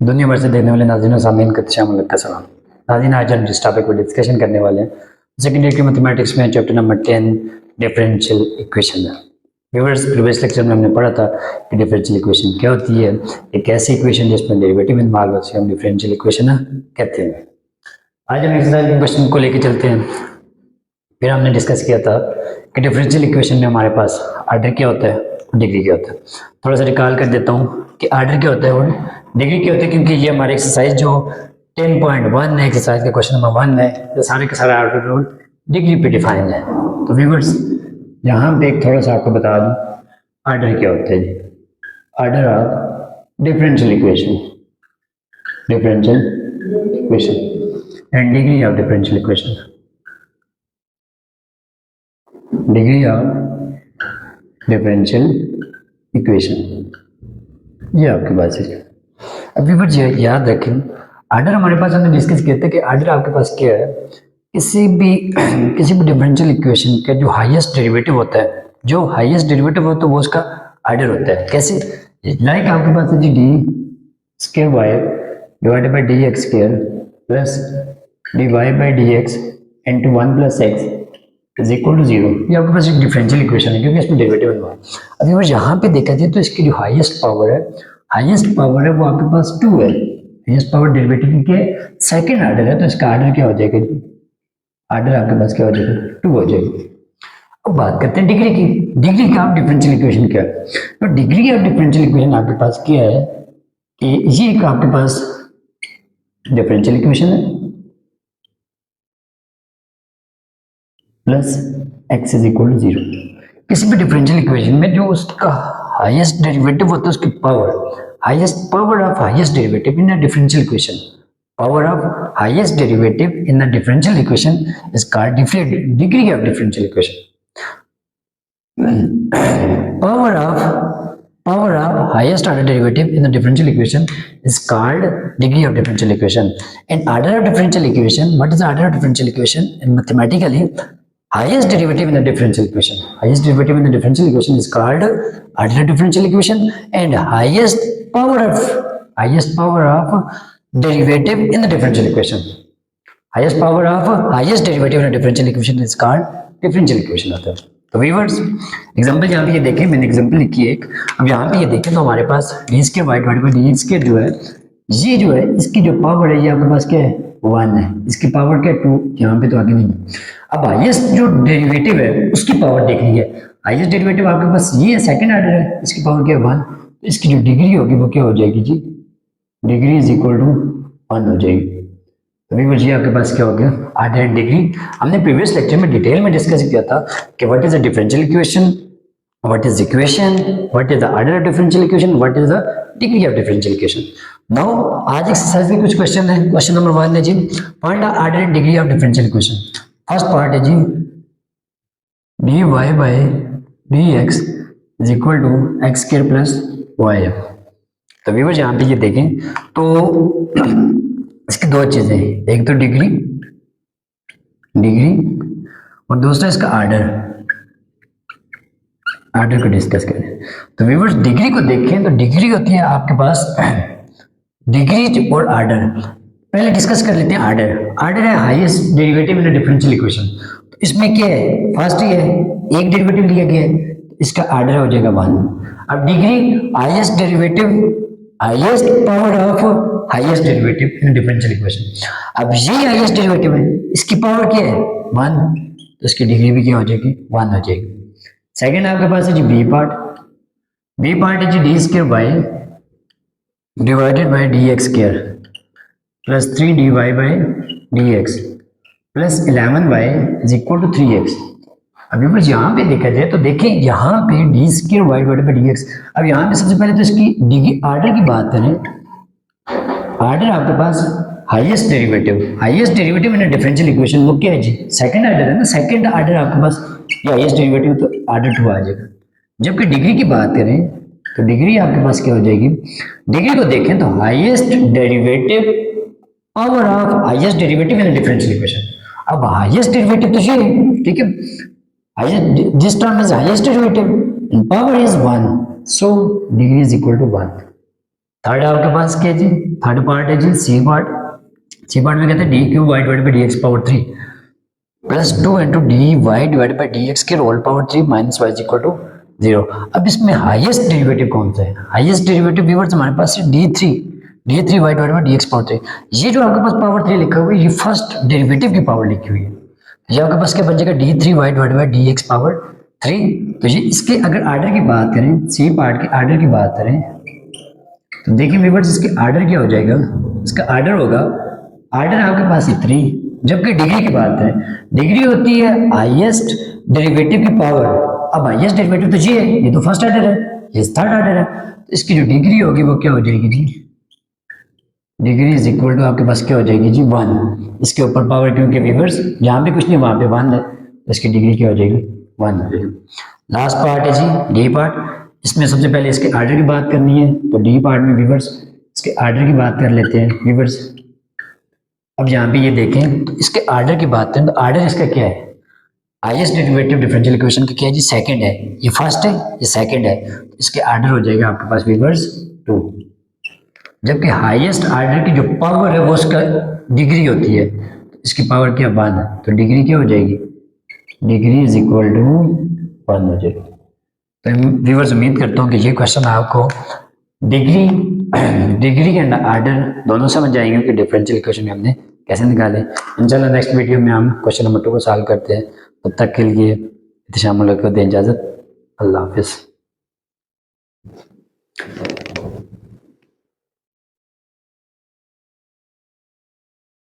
दुनिया भर से देखने वाले नाज़रीन सामीन का तशामुल का सलाम। नाज़रीन, आज हम जिस टॉपिक पर डिस्कशन करने वाले हैं सेकेंड ईयर की मैथमेटिक्स में चैप्टर नंबर 10 डिफरेंशियल इक्वेशन है। व्यूअर्स, प्रीवियस लेक्चर में हमने पढ़ा था कि डिफरेंशियल इक्वेशन क्या होती है। एक ऐसी इक्वेशन जिसमें डेरिवेटिव इन्वॉल्व होती है हम डिफरेंशियल इक्वेशन कहते हैं। आज हम एक्सरसाइज के क्वेश्चन को लेकर चलते हैं। फिर हमने डिस्कस किया था कि डिफरेंशियल इक्वेशन में हमारे पास आर्डर क्या होता है और डिग्री क्या होता है। थोड़ा सा रिकॉल कर देता हूँ कि आर्डर क्या होता है और डिग्री क्या होता है, क्योंकि ये हमारे एक्सरसाइज जो 10.1 है, एक्सरसाइज का क्वेश्चन नंबर 1 है, तो सारे के सारे आर्डर रूल डिग्री पे डिफाइन है। तो व्यूअर्स, यहाँ पे एक थोड़ा सा आपको बता दूँ आर्डर क्या होता है जी। Order of differential equation and degree of differential equation, degree of differential equation, ये आपके पास है। अभी बस याद रखें, आर्डर हमारे पास हमने डिस्कस किया था कि आर्डर आपके पास क्या है। किसी भी डिफरेंशियल इक्वेशन का जो हाईएस्ट डेरिवेटिव होता है, जो हाईएस्ट डेरिवेटिव होता है वो उसका आर्डर होता है। कैसे? लाइक आपके पास है जी D square Y divided by D X square plus D Y by D X into 1 plus X is equal to 0। ये आपके पास एक डिफरेंशियल इक्वेशन है क्योंकि इसमें डेरिवेटिव इन्वॉल्व। अभी बस यहाँ पे देखा जाए तो इसकी जो हाईएस्ट पावर है वो आपके पास 2 है। हाईएस्ट पावर डेरिवेटिव के सेकंड ऑर्डर है, तो इसका ऑर्डर क्या हो जाएगा? ऑर्डर आपके पास क्या हो जाएगा? 2 हो जाएगा। अब बात करते हैं डिग्री की। डिग्री का डिफरेंशियल इक्वेशन क्या है? तो डिग्री ऑफ डिफरेंशियल इक्वेशन आपके पास क्या है कि ये एक आपके पास डिफरेंशियल इक्वेशन है plus X is equal to 0। किसी भी डिफरेंशियल इक्वेशन में जो उसका हाईएस्ट डेरिवेटिव होता है उसकी power, highest power of highest derivative in a differential equation, power of highest derivative in a differential equation is called degree of differential equation. power of highest order derivative in the differential equation is called degree of differential equation. In order of differential equation, what is the order of differential equation? In mathematically, highest derivative in the differential equation, highest derivative in the differential equation is called order of differential equation, and highest power of derivative in the differential equation, highest power of highest derivative in a differential equation is called differential equation होता है। तो viewers, example यहाँ पे ये देखें, मैंने example लिखी है एक। अब यहाँ पे ये देखें तो हमारे पास D square Y divided by D X square जो है, ये जो है इसकी जो पावर है ये आपके पास क्या है? 1 है। इसकी पावर क्या है? 2। यहाँ पे तो आगे नहीं है। अब हाईएस्ट जो डेरिवेटिव है उसकी पावर देखनी है। हाईएस्ट डेरिवेटिव आपके पास ये है, सेकंड ऑर्डर है, इसकी पावर क्या है? 1। तो इसकी जो डिग्री होगी वो क्या हो जाएगी जी? डिग्री इज इक्वल टू 1 हो जाएगी। अभी बच्चे आपके पास क्या हो गया? Order and degree. हमने प्रीवियस लेक्चर में डिटेल में डिस्कस किया था कि what is a differential equation, what is equation, what is the order of differential equation, what is the degree of differential equation. Now आज एक्सरसाइज में कुछ question है। क्वेश्चन नंबर 1 है जी, find the order and degree of differential equation. First part है जी D Y by D X is equal to X square plus Y है। तो व्यूअर्स यहाँ पे ये देखें तो इसकी दो चीजें हैं, एक तो डिग्री और दूसरा इसका आर्डर को डिस्कस करें। तो व्यूअर्स डिग्री को देखें तो डिग्री होती है आपके पास डिग्री और आर्डर। पहले डिस्कस कर लेते हैं आर्डर है highest derivative in differential equation. तो इसमें क्या है? फर्स्ट ये है, एक डेरिवेटिव लिया गया है, इसका आर्डर हो जाएगा 1। अब degree highest power of highest derivative in differential equation. अब ये हाईएस्ट डेरिवेटिव है, इसकी पावर क्या है? 1। तो इसकी डिग्री भी क्या हो जाएगी? 1 हो जाएगी। सेकंड आपके पास है जी बी पार्ट है जी D square Y divided by D X square plus 3 D Y by D X plus 11 Y is equal to 3x। अभी बस यहाँ पे देखा जाए तो देखें यहाँ पे D square Y divided by D X. अब यहाँ पे सबसे पहले तो इसकी डिग्री आर्डर की बात करें, आर्डर आपके पास highest derivative in differential equation वो क्या है जी? सेकंड आर्डर है ना। सेकंड आर्डर आपके पास ये हाईएस्ट डेरिवेटिव तो आर्डर 2 आ जाएगा। जबकि डिग्री की बात करें तो डिग्री आपके पास क्या हो जाएगी? डिग्री को देखें तो highest derivative power of highest derivative in differential equation. अब हाईएस्ट डेरिवेटिव तो ये है, ठीक है, highest this term is highest derivative and power is 1, so degree is equal to 1। Third आपके पास क्या है जी, थर्ड पार्ट है जी सी पार्ट। सी पार्ट में कहते हैं D cube Y divide by D X power 3 plus 2 into D Y divide by D X के whole power 3 minus Y equal to 0। अब इसमें हाईएस्ट डेरिवेटिव कौन सा है? हाईएस्ट डेरिवेटिव व्यूअर्स हमारे पास है D three Y divide by D X power 3। ये जो आपके पास पावर 3 लिखा हुआ है ये फर्स्ट डेरिवेटिव की पावर लिखी हुई है। ये आपके पास क्या बन जाएगा D three Y divide by D X power 3। तो ये इसके अगर आर्डर की बात करें, सी पार्ट के आर्डर की बात करें तो देखिए व्यूअर्स इसके आर्डर क्या हो जाएगा, इसका आर्डर होगा, आर्डर आपके पास है 3। जबकि डिग्री की बात है, डिग्री होती है हाईएस्ट डेरिवेटिव की पावर। अब हाईएस्ट डेरिवेटिव तो ये है, ये तो फर्स्ट आर्डर है, ये थर्ड आर्डर है, तो इसकी जो डिग्री होगी वो क्या हो जाएगी जी, डिग्री इज इक्वल टू आपके पास क्या हो जाएगी जी 1। इसके ऊपर पावर क्योंकि व्यूअर्स जहाँ पे कुछ नहीं वहाँ पे 1 है, तो इसकी डिग्री क्या हो जाएगी 1 हो जाएगी। लास्ट पार्ट है जी डी पार्ट। इसमें सबसे पहले इसके आर्डर की बात करनी है, तो डी पार्ट में व्यूअर्स इसके आर्डर की बात कर लेते हैं व्यूअर्स। अब यहाँ पे ये देखें तो इसके आर्डर की बात करें तो आर्डर इसका क्या है, हाईएस्ट डेरिवेटिव डिफरेंशियल इक्वेशन का क्या है जी सेकंड है, ये फर्स्ट है ये सेकंड है, तो इसके आर्डर हो जाएगा आपके पास व्यूअर्स 2। जबकि हाईएस्ट आर्डर की जो पावर है वो उसका डिग्री होती है, तो इसकी पावर क्या 1 है, तो डिग्री क्या हो जाएगी, डिग्री इज इक्वल टू 1 हो जाएगी। तो व्यूअर्स उम्मीद करता हूँ कि ये क्वेश्चन आपको डिग्री एंड आर्डर दोनों समझ जाएंगे कि डिफरेंशियल इक्वेशन में हमने कैसे निकाले। इंशाल्लाह नेक्स्ट वीडियो में हम क्वेश्चन नंबर 2 को सॉल्व करते हैं। तब तक के लिए इत्तेशाम को दें इजाज़त। अल्लाह हाफिज़।